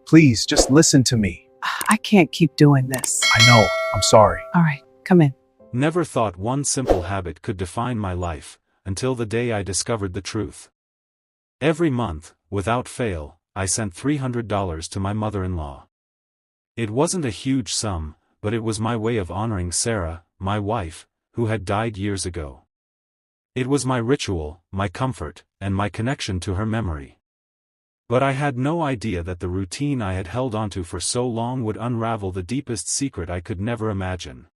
Please, just listen to me. I can't keep doing this. I know, I'm sorry. All right, come in. Never thought one simple habit could define my life, until the day I discovered the truth. Every month, without fail, I sent $300 to my mother-in-law. It wasn't a huge sum, but it was my way of honoring Sarah, my wife, who had died years ago. It was my ritual, my comfort, and my connection to her memory. But I had no idea that the routine I had held onto for so long would unravel the deepest secret I could never imagine.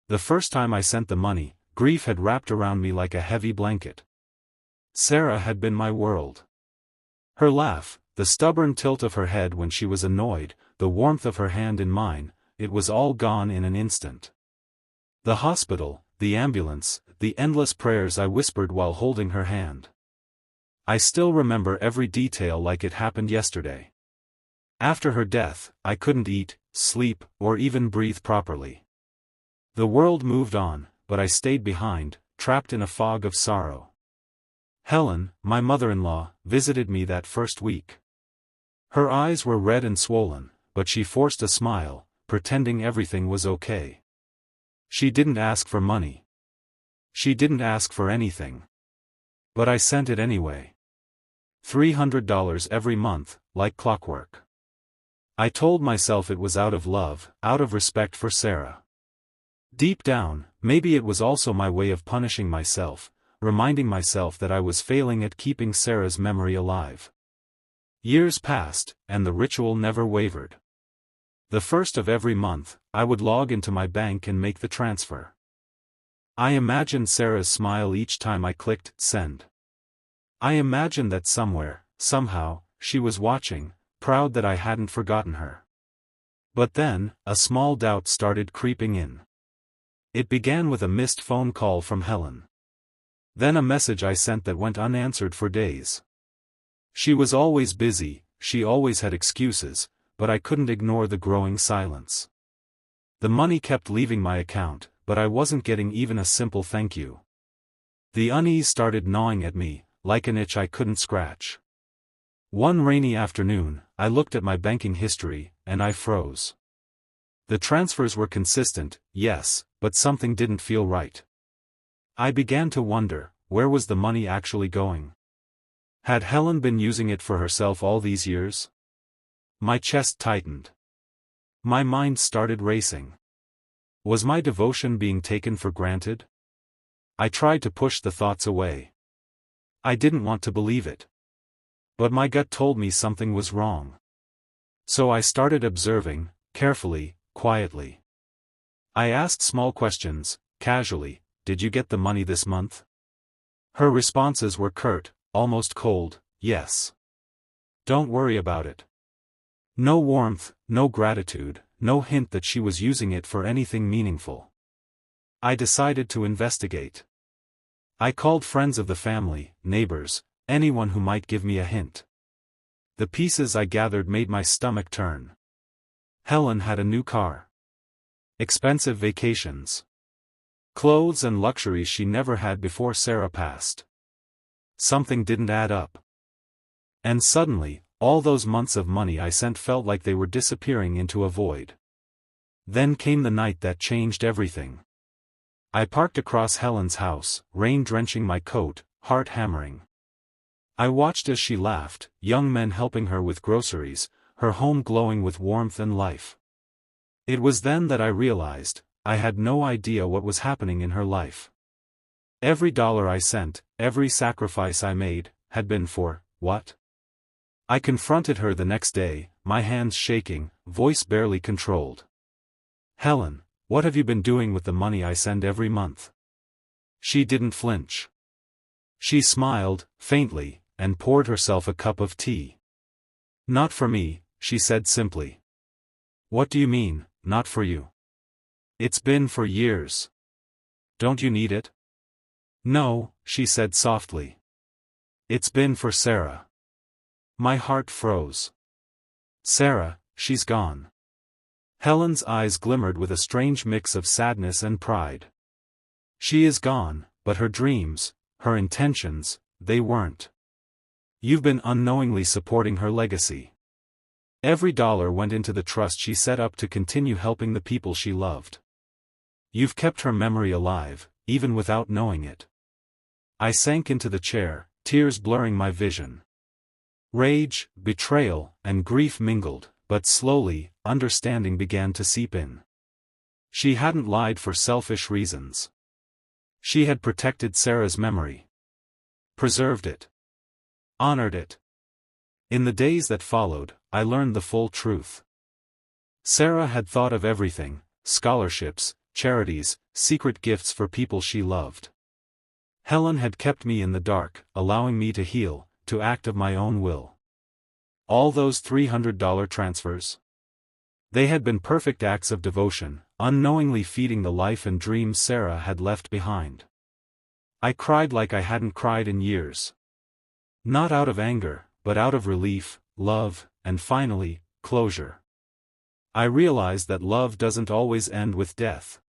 The first time I sent the money, grief had wrapped around me like a heavy blanket. Sarah had been my world. Her laugh, the stubborn tilt of her head when she was annoyed, the warmth of her hand in mine, it was all gone in an instant. The hospital, the ambulance, the endless prayers I whispered while holding her hand. I still remember every detail like it happened yesterday. After her death, I couldn't eat, sleep, or even breathe properly. The world moved on, but I stayed behind, trapped in a fog of sorrow. Helen, my mother-in-law, visited me that first week. Her eyes were red and swollen, but she forced a smile, pretending everything was okay. She didn't ask for money. She didn't ask for anything. But I sent it anyway. $300 every month, like clockwork. I told myself it was out of love, out of respect for Sarah. Deep down, maybe it was also my way of punishing myself, reminding myself that I was failing at keeping Sarah's memory alive. Years passed, and the ritual never wavered. The first of every month, I would log into my bank and make the transfer. I imagined Sarah's smile each time I clicked send. I imagined that somewhere, somehow, she was watching, proud that I hadn't forgotten her. But then, a small doubt started creeping in. It began with a missed phone call from Helen. Then a message I sent that went unanswered for days. She was always busy, she always had excuses, but I couldn't ignore the growing silence. The money kept leaving my account, but I wasn't getting even a simple thank you. The unease started gnawing at me, like an itch I couldn't scratch. One rainy afternoon, I looked at my banking history, and I froze. The transfers were consistent, yes, but something didn't feel right. I began to wonder, where was the money actually going? Had Helen been using it for herself all these years? My chest tightened. My mind started racing. Was my devotion being taken for granted? I tried to push the thoughts away. I didn't want to believe it. But my gut told me something was wrong. So I started observing, carefully, quietly. I asked small questions, casually, did you get the money this month? Her responses were curt, almost cold, yes. Don't worry about it. No warmth, no gratitude, no hint that she was using it for anything meaningful. I decided to investigate. I called friends of the family, neighbors, anyone who might give me a hint. The pieces I gathered made my stomach turn. Helen had a new car. Expensive vacations. Clothes and luxuries she never had before Sarah passed. Something didn't add up. And suddenly, all those months of money I sent felt like they were disappearing into a void. Then came the night that changed everything. I parked across Helen's house, rain drenching my coat, heart hammering. I watched as she laughed, young men helping her with groceries, her home glowing with warmth and life. It was then that I realized, I had no idea what was happening in her life. Every dollar I sent, every sacrifice I made, had been for, what? I confronted her the next day, my hands shaking, voice barely controlled. Helen, what have you been doing with the money I send every month? She didn't flinch. She smiled, faintly, and poured herself a cup of tea. Not for me, she said simply. What do you mean, not for you? It's been for years. Don't you need it? No, she said softly. It's been for Sarah. My heart froze. Sarah, she's gone. Helen's eyes glimmered with a strange mix of sadness and pride. She is gone, but her dreams, her intentions, they weren't. You've been unknowingly supporting her legacy. Every dollar went into the trust she set up to continue helping the people she loved. You've kept her memory alive, even without knowing it. I sank into the chair, tears blurring my vision. Rage, betrayal, and grief mingled, but slowly, understanding began to seep in. She hadn't lied for selfish reasons. She had protected Sarah's memory. Preserved it. Honored it. In the days that followed, I learned the full truth. Sarah had thought of everything: scholarships, charities, secret gifts for people she loved. Helen had kept me in the dark, allowing me to heal, to act of my own will. All those $300 transfers? They had been perfect acts of devotion, unknowingly feeding the life and dreams Sarah had left behind. I cried like I hadn't cried in years. Not out of anger, but out of relief, love, and finally, closure. I realized that love doesn't always end with death.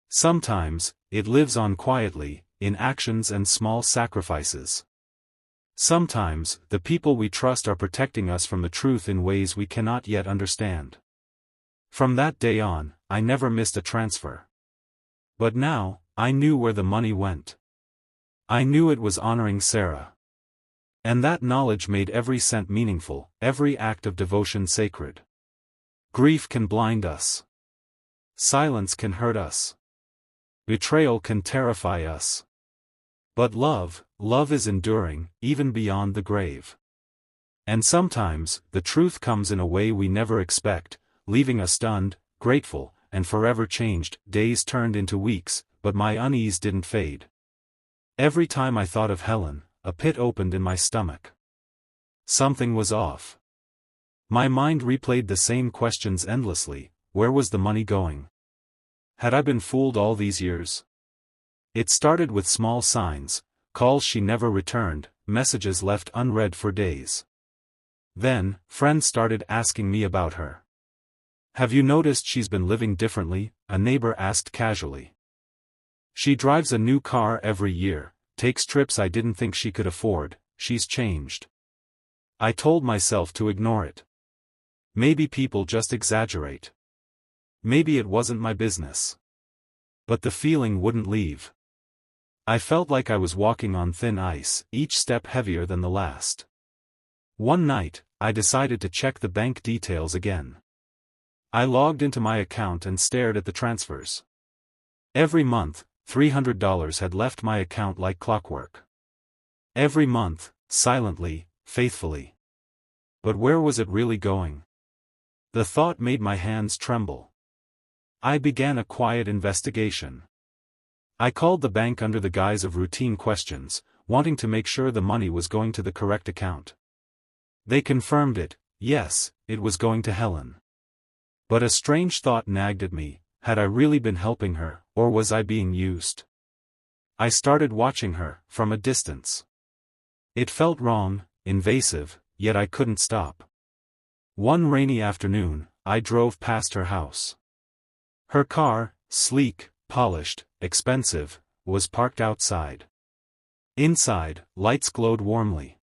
Sometimes, it lives on quietly, in actions and small sacrifices. Sometimes, the people we trust are protecting us from the truth in ways we cannot yet understand. From that day on, I never missed a transfer. But now, I knew where the money went. I knew it was honoring Sarah. And that knowledge made every cent meaningful, every act of devotion sacred. Grief can blind us. Silence can hurt us. Betrayal can terrify us. But love is enduring, even beyond the grave. And sometimes, the truth comes in a way we never expect, leaving us stunned, grateful, and forever changed. Days turned into weeks, but my unease didn't fade. Every time I thought of Helen, a pit opened in my stomach. Something was off. My mind replayed the same questions endlessly: where was the money going? Had I been fooled all these years? It started with small signs: calls she never returned, messages left unread for days. Then, friends started asking me about her. "Have you noticed she's been living differently?" a neighbor asked casually. "She drives a new car every year, takes trips I didn't think she could afford. She's changed." I told myself to ignore it. Maybe people just exaggerate. Maybe it wasn't my business. But the feeling wouldn't leave. I felt like I was walking on thin ice, each step heavier than the last. One night, I decided to check the bank details again. I logged into my account and stared at the transfers. Every month, $300 had left my account like clockwork. Every month, silently, faithfully. But where was it really going? The thought made my hands tremble. I began a quiet investigation. I called the bank under the guise of routine questions, wanting to make sure the money was going to the correct account. They confirmed it: yes, it was going to Helen. But a strange thought nagged at me: had I really been helping her, or was I being used? I started watching her, from a distance. It felt wrong, invasive, yet I couldn't stop. One rainy afternoon, I drove past her house. Her car, sleek, polished, expensive, was parked outside. Inside, lights glowed warmly.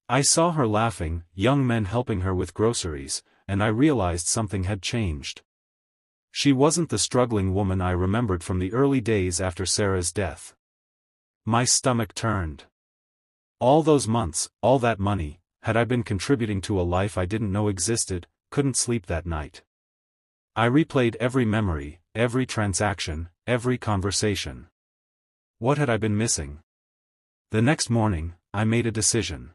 I saw her laughing, young men helping her with groceries, and I realized something had changed. She wasn't the struggling woman I remembered from the early days after Sarah's death. My stomach turned. All those months, all that money, had I been contributing to a life I didn't know existed? Couldn't sleep that night. I replayed every memory, every transaction, every conversation. What had I been missing? The next morning, I made a decision.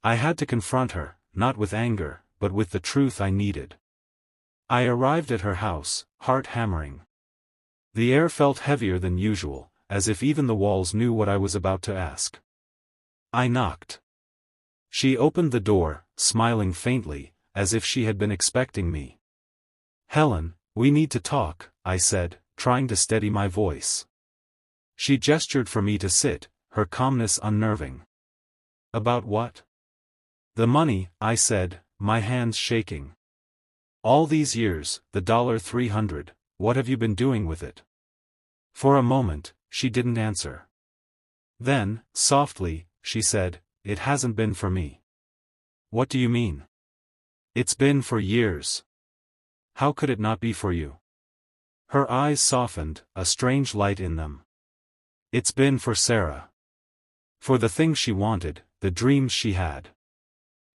I had to confront her, not with anger, but with the truth I needed. I arrived at her house, heart hammering. The air felt heavier than usual, as if even the walls knew what I was about to ask. I knocked. She opened the door, smiling faintly, as if she had been expecting me. "Helen, we need to talk," I said, trying to steady my voice. She gestured for me to sit, her calmness unnerving. "About what?" "The money," I said, my hands shaking. "All these years, the $300, what have you been doing with it?" For a moment, she didn't answer. Then, softly, she said, "It hasn't been for me." "What do you mean?" It's been for years. How could it not be for you? Her eyes softened, a strange light in them. It's been for Sarah. For the things she wanted, the dreams she had.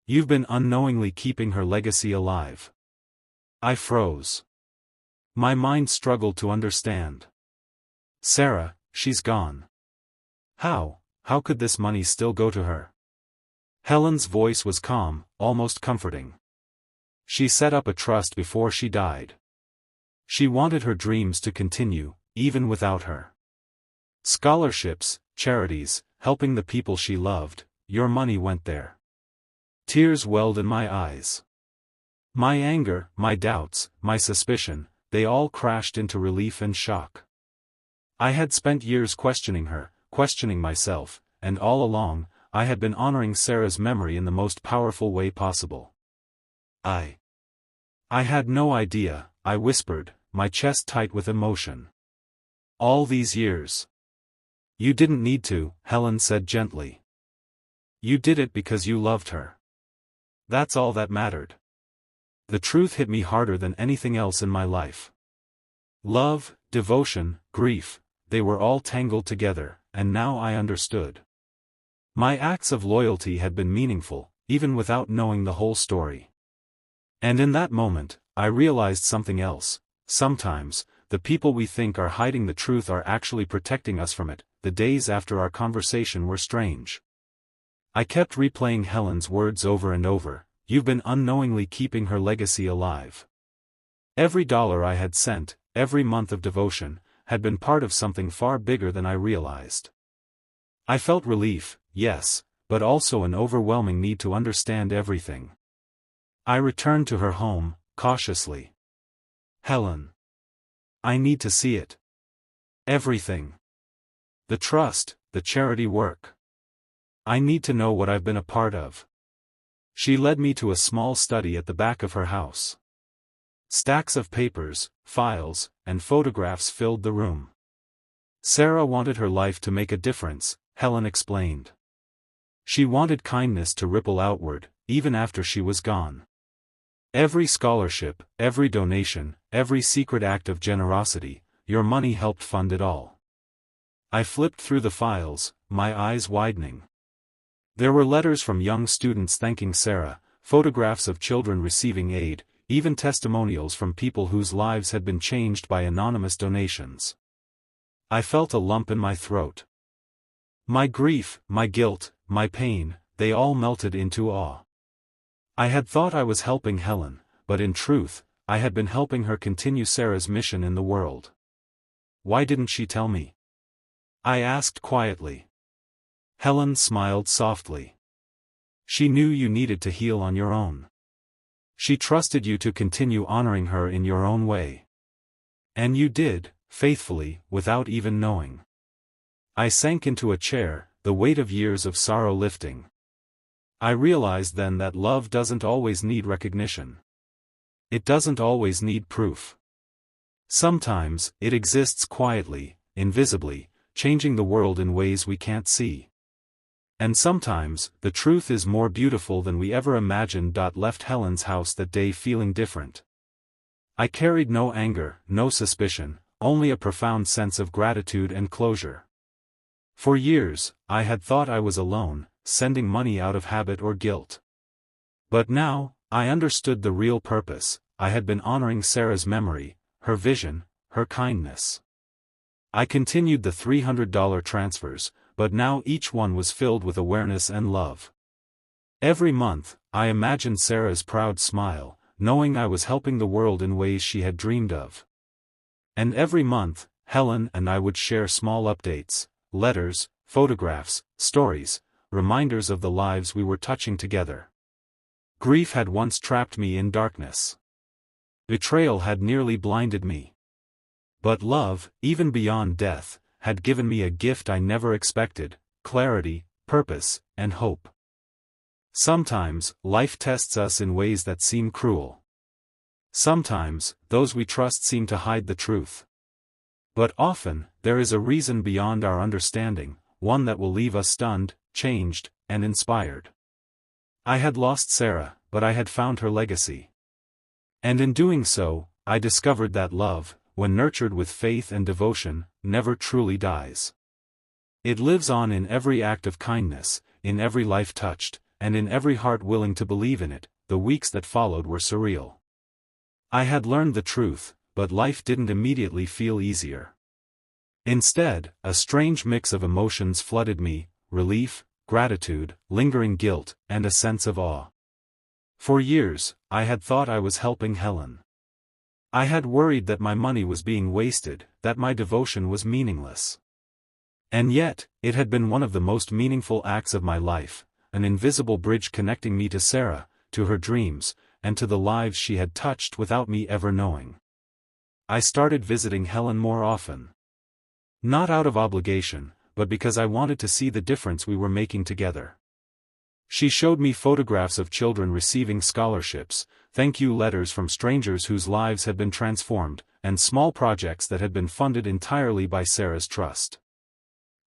You've been unknowingly keeping her legacy alive. I froze. My mind struggled to understand. Sarah, she's gone. How could this money still go to her? Helen's voice was calm, almost comforting. She set up a trust before she died. She wanted her dreams to continue, even without her. Scholarships, charities, helping the people she loved, your money went there. Tears welled in my eyes. My anger, my doubts, my suspicion, they all crashed into relief and shock. I had spent years questioning her, questioning myself, and all along, I had been honoring Sarah's memory in the most powerful way possible. I had no idea, I whispered, my chest tight with emotion. All these years. You didn't need to, Helen said gently. You did it because you loved her. That's all that mattered. The truth hit me harder than anything else in my life. Love, devotion, grief, they were all tangled together, and now I understood. My acts of loyalty had been meaningful, even without knowing the whole story. And in that moment, I realized something else. Sometimes, the people we think are hiding the truth are actually protecting us from it. The days after our conversation were strange. I kept replaying Helen's words over and over. You've been unknowingly keeping her legacy alive. Every dollar I had sent, every month of devotion, had been part of something far bigger than I realized. I felt relief, yes, but also an overwhelming need to understand everything. I returned to her home, cautiously. Helen. I need to see it. Everything. The trust, the charity work. I need to know what I've been a part of. She led me to a small study at the back of her house. Stacks of papers, files, and photographs filled the room. Sarah wanted her life to make a difference, Helen explained. She wanted kindness to ripple outward, even after she was gone. Every scholarship, every donation, every secret act of generosity, your money helped fund it all. I flipped through the files, my eyes widening. There were letters from young students thanking Sarah, photographs of children receiving aid, even testimonials from people whose lives had been changed by anonymous donations. I felt a lump in my throat. My grief, my guilt, my pain, they all melted into awe. I had thought I was helping Helen, but in truth, I had been helping her continue Sarah's mission in the world. Why didn't she tell me? I asked quietly. Helen smiled softly. She knew you needed to heal on your own. She trusted you to continue honoring her in your own way. And you did, faithfully, without even knowing. I sank into a chair, the weight of years of sorrow lifting. I realized then that love doesn't always need recognition. It doesn't always need proof. Sometimes, it exists quietly, invisibly, changing the world in ways we can't see. And sometimes, the truth is more beautiful than we ever imagined. Left Helen's house that day feeling different. I carried no anger, no suspicion, only a profound sense of gratitude and closure. For years, I had thought I was alone, sending money out of habit or guilt. But now, I understood the real purpose. I had been honoring Sarah's memory, her vision, her kindness. I continued the $300 transfers, but now each one was filled with awareness and love. Every month, I imagined Sarah's proud smile, knowing I was helping the world in ways she had dreamed of. And every month, Helen and I would share small updates, letters, photographs, stories, reminders of the lives we were touching together. Grief had once trapped me in darkness. Betrayal had nearly blinded me. But love, even beyond death, had given me a gift I never expected: clarity, purpose, and hope. Sometimes, life tests us in ways that seem cruel. Sometimes, those we trust seem to hide the truth. But often, there is a reason beyond our understanding, one that will leave us stunned, changed, and inspired. I had lost Sarah, but I had found her legacy. And in doing so, I discovered that love, when nurtured with faith and devotion, never truly dies. It lives on in every act of kindness, in every life touched, and in every heart willing to believe in it. The weeks that followed were surreal. I had learned the truth, but life didn't immediately feel easier. Instead, a strange mix of emotions flooded me: relief, gratitude, lingering guilt, and a sense of awe. For years, I had thought I was helping Helen. I had worried that my money was being wasted, that my devotion was meaningless. And yet, it had been one of the most meaningful acts of my life, an invisible bridge connecting me to Sarah, to her dreams, and to the lives she had touched without me ever knowing. I started visiting Helen more often. Not out of obligation, but because I wanted to see the difference we were making together. She showed me photographs of children receiving scholarships, thank you letters from strangers whose lives had been transformed, and small projects that had been funded entirely by Sarah's trust.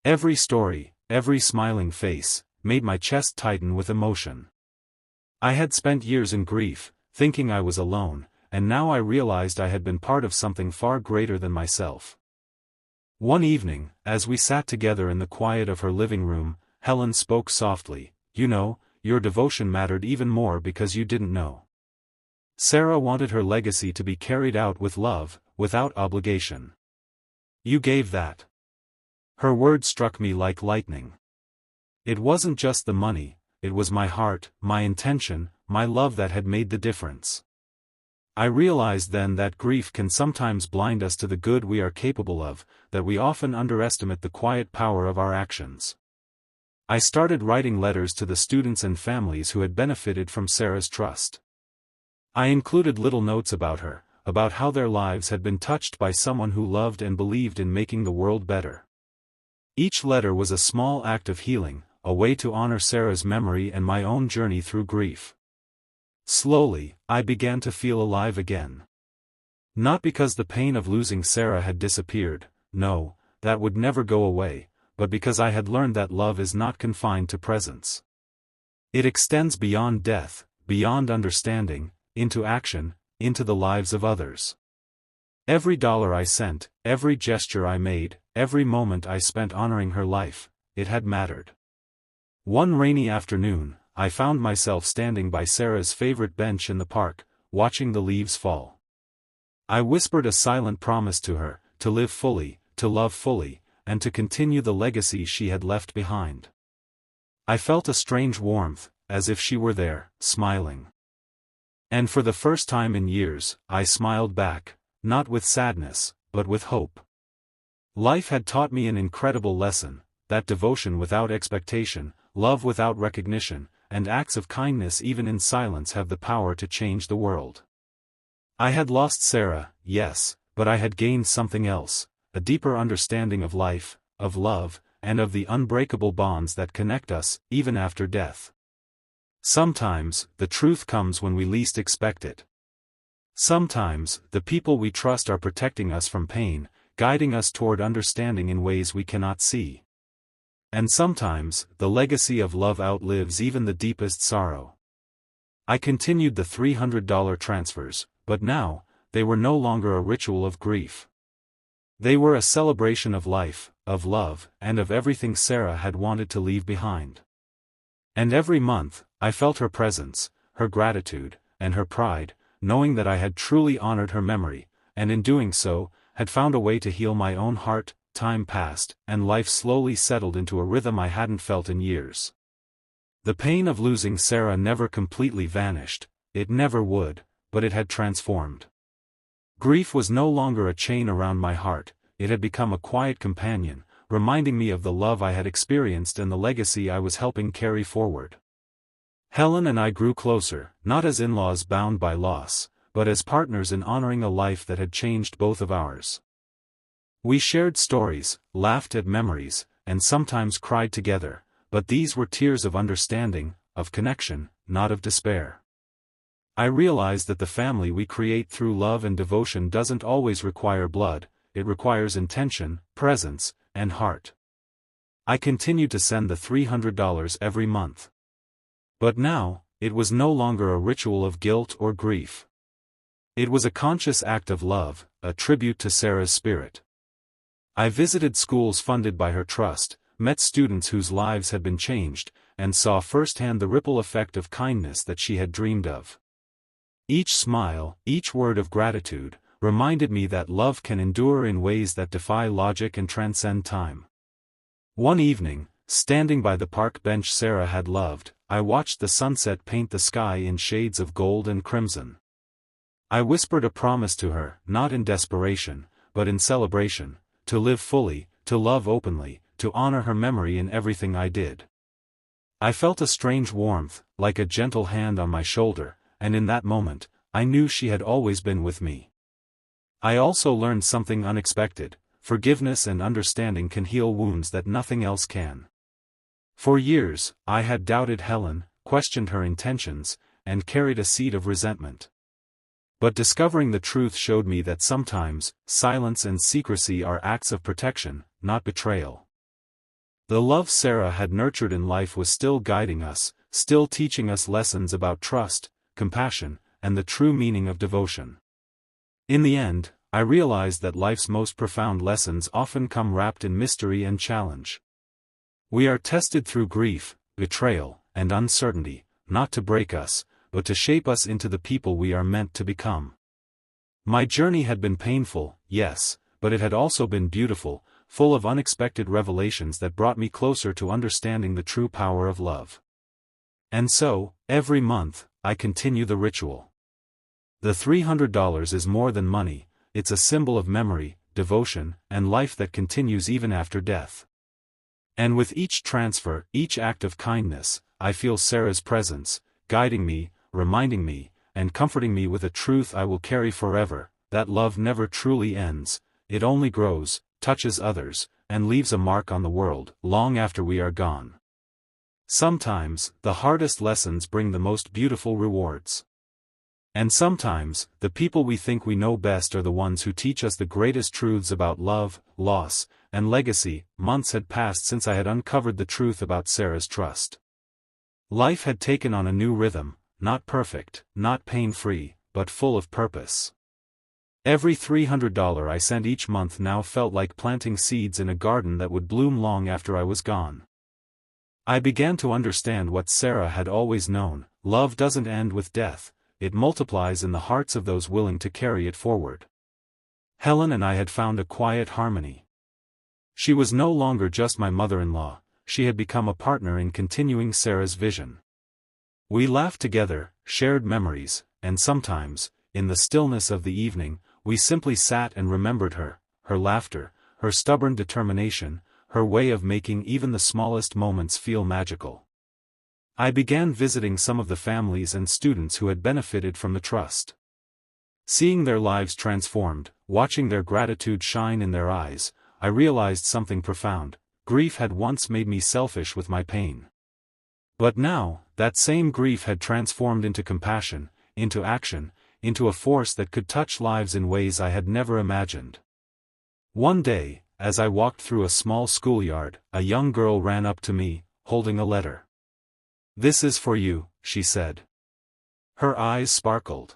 Every story, every smiling face, made my chest tighten with emotion. I had spent years in grief, thinking I was alone, and now I realized I had been part of something far greater than myself. One evening, as we sat together in the quiet of her living room, Helen spoke softly. You know, your devotion mattered even more because you didn't know. Sarah wanted her legacy to be carried out with love, without obligation. You gave that. Her words struck me like lightning. It wasn't just the money, it was my heart, my intention, my love that had made the difference. I realized then that grief can sometimes blind us to the good we are capable of, that we often underestimate the quiet power of our actions. I started writing letters to the students and families who had benefited from Sarah's trust. I included little notes about her, about how their lives had been touched by someone who loved and believed in making the world better. Each letter was a small act of healing, a way to honor Sarah's memory and my own journey through grief. Slowly, I began to feel alive again. Not because the pain of losing Sarah had disappeared, no, that would never go away, but because I had learned that love is not confined to presence. It extends beyond death, beyond understanding, into action, into the lives of others. Every dollar I sent, every gesture I made, every moment I spent honoring her life, it had mattered. One rainy afternoon, I found myself standing by Sarah's favorite bench in the park, watching the leaves fall. I whispered a silent promise to her, to live fully, to love fully, and to continue the legacy she had left behind. I felt a strange warmth, as if she were there, smiling. And for the first time in years, I smiled back, not with sadness, but with hope. Life had taught me an incredible lesson, that devotion without expectation, love without recognition, and acts of kindness even in silence have the power to change the world. I had lost Sarah, yes, but I had gained something else, a deeper understanding of life, of love, and of the unbreakable bonds that connect us, even after death. Sometimes, the truth comes when we least expect it. Sometimes, the people we trust are protecting us from pain, guiding us toward understanding in ways we cannot see. And sometimes, the legacy of love outlives even the deepest sorrow. I continued the $300 transfers, but now, they were no longer a ritual of grief. They were a celebration of life, of love, and of everything Sarah had wanted to leave behind. And every month, I felt her presence, her gratitude, and her pride, knowing that I had truly honored her memory, and in doing so, had found a way to heal my own heart. Time passed, and life slowly settled into a rhythm I hadn't felt in years. The pain of losing Sarah never completely vanished, it never would, but it had transformed. Grief was no longer a chain around my heart, it had become a quiet companion, reminding me of the love I had experienced and the legacy I was helping carry forward. Helen and I grew closer, not as in-laws bound by loss, but as partners in honoring a life that had changed both of ours. We shared stories, laughed at memories, and sometimes cried together, but these were tears of understanding, of connection, not of despair. I realized that the family we create through love and devotion doesn't always require blood, it requires intention, presence, and heart. I continued to send the $300 every month. But now, it was no longer a ritual of guilt or grief. It was a conscious act of love, a tribute to Sarah's spirit. I visited schools funded by her trust, met students whose lives had been changed, and saw firsthand the ripple effect of kindness that she had dreamed of. Each smile, each word of gratitude, reminded me that love can endure in ways that defy logic and transcend time. One evening, standing by the park bench Sarah had loved, I watched the sunset paint the sky in shades of gold and crimson. I whispered a promise to her, not in desperation, but in celebration, to live fully, to love openly, to honor her memory in everything I did. I felt a strange warmth, like a gentle hand on my shoulder, and in that moment, I knew she had always been with me. I also learned something unexpected: forgiveness and understanding can heal wounds that nothing else can. For years, I had doubted Helen, questioned her intentions, and carried a seed of resentment. But discovering the truth showed me that sometimes, silence and secrecy are acts of protection, not betrayal. The love Sarah had nurtured in life was still guiding us, still teaching us lessons about trust, compassion, and the true meaning of devotion. In the end, I realized that life's most profound lessons often come wrapped in mystery and challenge. We are tested through grief, betrayal, and uncertainty, not to break us, but to shape us into the people we are meant to become. My journey had been painful, yes, but it had also been beautiful, full of unexpected revelations that brought me closer to understanding the true power of love. And so, every month, I continue the ritual. The $300 is more than money, it's a symbol of memory, devotion, and life that continues even after death. And with each transfer, each act of kindness, I feel Sarah's presence, guiding me, reminding me, and comforting me with a truth I will carry forever: that love never truly ends, it only grows, touches others, and leaves a mark on the world, long after we are gone. Sometimes, the hardest lessons bring the most beautiful rewards. And sometimes, the people we think we know best are the ones who teach us the greatest truths about love, loss, and legacy. Months had passed since I had uncovered the truth about Sarah's trust. Life had taken on a new rhythm, not perfect, not pain-free, but full of purpose. Every $300 I sent each month now felt like planting seeds in a garden that would bloom long after I was gone. I began to understand what Sarah had always known: love doesn't end with death, it multiplies in the hearts of those willing to carry it forward. Helen and I had found a quiet harmony. She was no longer just my mother-in-law, she had become a partner in continuing Sarah's vision. We laughed together, shared memories, and sometimes, in the stillness of the evening, we simply sat and remembered her, her laughter, her stubborn determination, her way of making even the smallest moments feel magical. I began visiting some of the families and students who had benefited from the trust. Seeing their lives transformed, watching their gratitude shine in their eyes, I realized something profound: grief had once made me selfish with my pain. But now, that same grief had transformed into compassion, into action, into a force that could touch lives in ways I had never imagined. One day, as I walked through a small schoolyard, a young girl ran up to me, holding a letter. "This is for you," she said. Her eyes sparkled.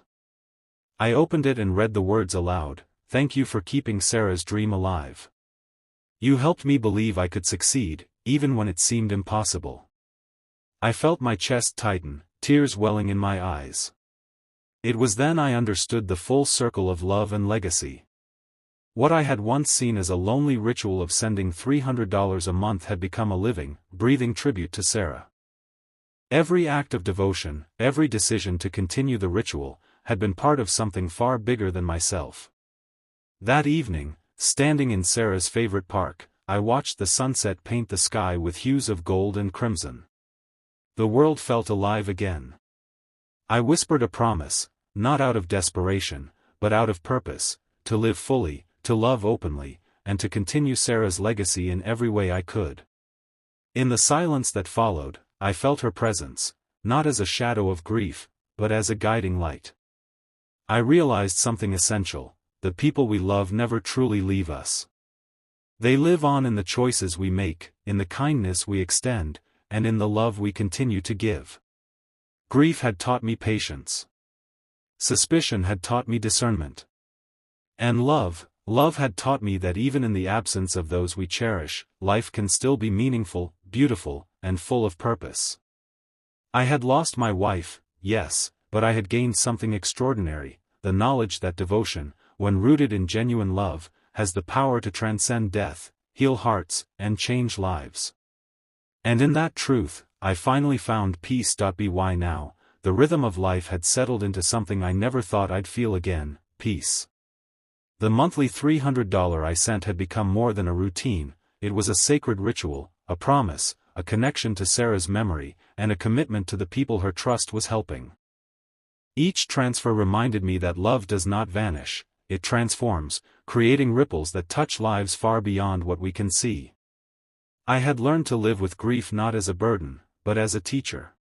I opened it and read the words aloud: "Thank you for keeping Sarah's dream alive. You helped me believe I could succeed, even when it seemed impossible." I felt my chest tighten, tears welling in my eyes. It was then I understood the full circle of love and legacy. What I had once seen as a lonely ritual of sending $300 a month had become a living, breathing tribute to Sarah. Every act of devotion, every decision to continue the ritual, had been part of something far bigger than myself. That evening, standing in Sarah's favorite park, I watched the sunset paint the sky with hues of gold and crimson. The world felt alive again. I whispered a promise, not out of desperation, but out of purpose: to live fully, to love openly, and to continue Sarah's legacy in every way I could. In the silence that followed, I felt her presence, not as a shadow of grief, but as a guiding light. I realized something essential: the people we love never truly leave us. They live on in the choices we make, in the kindness we extend, and in the love we continue to give. Grief had taught me patience. Suspicion had taught me discernment. And love had taught me that even in the absence of those we cherish, life can still be meaningful, beautiful, and full of purpose. I had lost my wife, yes, but I had gained something extraordinary, the knowledge that devotion, when rooted in genuine love, has the power to transcend death, heal hearts, and change lives. And in that truth, I finally found peace. By now, the rhythm of life had settled into something I never thought I'd feel again, peace. The monthly $300 I sent had become more than a routine, it was a sacred ritual, a promise, a connection to Sarah's memory, and a commitment to the people her trust was helping. Each transfer reminded me that love does not vanish, it transforms, creating ripples that touch lives far beyond what we can see. I had learned to live with grief not as a burden, but as a teacher.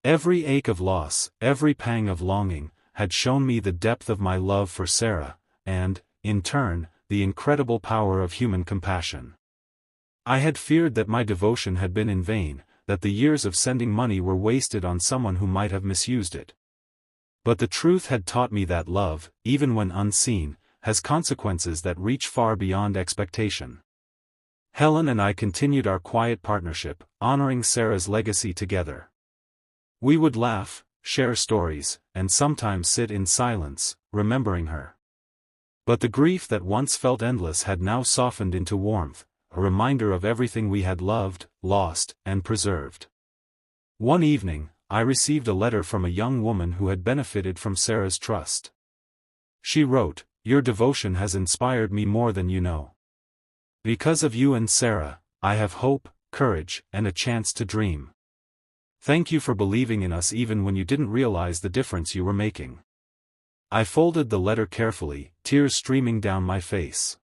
Every ache of loss, every pang of longing, had shown me the depth of my love for Sarah, and, in turn, the incredible power of human compassion. I had feared that my devotion had been in vain, that the years of sending money were wasted on someone who might have misused it. But the truth had taught me that love, even when unseen, has consequences that reach far beyond expectation. Helen and I continued our quiet partnership, honoring Sarah's legacy together. We would laugh, share stories, and sometimes sit in silence, remembering her. But the grief that once felt endless had now softened into warmth, a reminder of everything we had loved, lost, and preserved. One evening, I received a letter from a young woman who had benefited from Sarah's trust. She wrote, "Your devotion has inspired me more than you know. Because of you and Sarah, I have hope, courage, and a chance to dream. Thank you for believing in us even when you didn't realize the difference you were making." I folded the letter carefully, tears streaming down my face.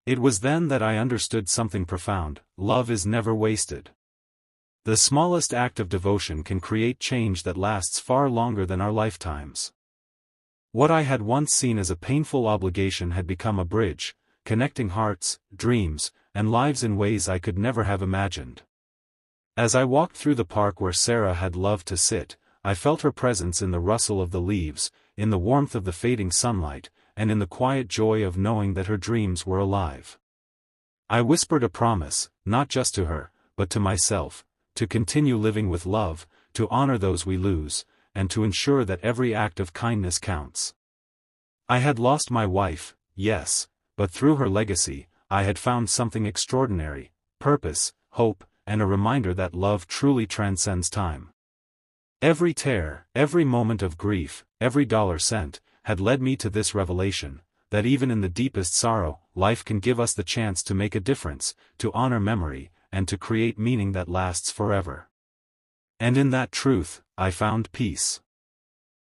It was then that I understood something profound: love is never wasted. The smallest act of devotion can create change that lasts far longer than our lifetimes. What I had once seen as a painful obligation had become a bridge, connecting hearts, dreams, and lives in ways I could never have imagined. As I walked through the park where Sarah had loved to sit, I felt her presence in the rustle of the leaves, in the warmth of the fading sunlight, and in the quiet joy of knowing that her dreams were alive. I whispered a promise, not just to her, but to myself, to continue living with love, to honor those we lose, and to ensure that every act of kindness counts. I had lost my wife, yes, but through her legacy, I had found something extraordinary: purpose, hope, and a reminder that love truly transcends time. Every tear, every moment of grief, every dollar sent, had led me to this revelation, that even in the deepest sorrow, life can give us the chance to make a difference, to honor memory, and to create meaning that lasts forever. And in that truth, I found peace.